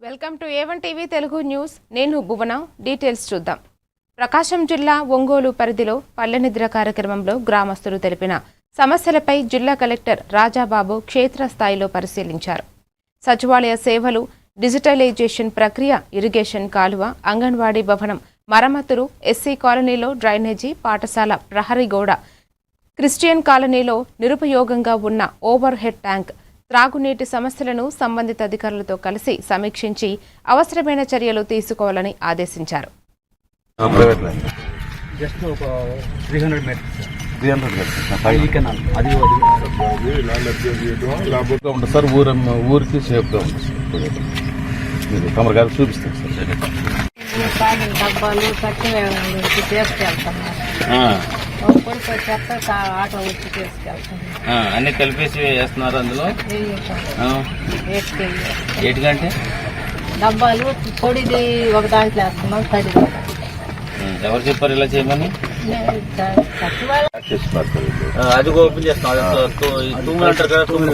Welcome to A1 TV Telugu news. నేను భువన. Details చూద్దాం. ప్రకాశం జిల్లా ఒంగోలు పరిధిలో పల్లెనిద్ర కార్యక్రమంలో గ్రామస్తులు తెలిపిన సమస్యలపై జిల్లా కలెక్టర్ రాజాబాబు క్షేత్రస్థాయిలో పరిశీలించారు. సచివాలయ సేవలు, డిజిటలైజేషన్ ప్రక్రియ, ఇరిగేషన్ కాలువ, అంగన్వాడీ భవనం మరమ్మతులు, ఎస్సీ కాలనీలో డ్రైనేజీ, పాఠశాల ప్రహరీ గోడ, క్రిస్టియన్ కాలనీలో నిరుపయోగంగా ఉన్న ఓవర్ హెడ్ ట్యాంక్, త్రాగునీటి సమస్యలను సంబంధిత అధికారులతో కలిసి సమీక్షించి అవసరమైన చర్యలు తీసుకోవాలని ఆదేశించారు. సార్ ఊరికి సేఫ్గా ఉంటుంది. తమరు గారు చూపిస్తాను సార్. డబ్బాలు కట్టి చెత్త ఆటో వచ్చి తీసుకెళ్తాను. అన్ని కలిపేసి వేస్తున్నారు అందులో. ఏంటికంటే డబ్బాలు పొడిది ఒక దాంట్లో వేస్తున్నాం, తడి ఎవరు చెప్పారు ఇలా చేయమని? సచివాలయం అది ఓపెన్ చేస్తున్నాం. 2 అంటారు కదా, 2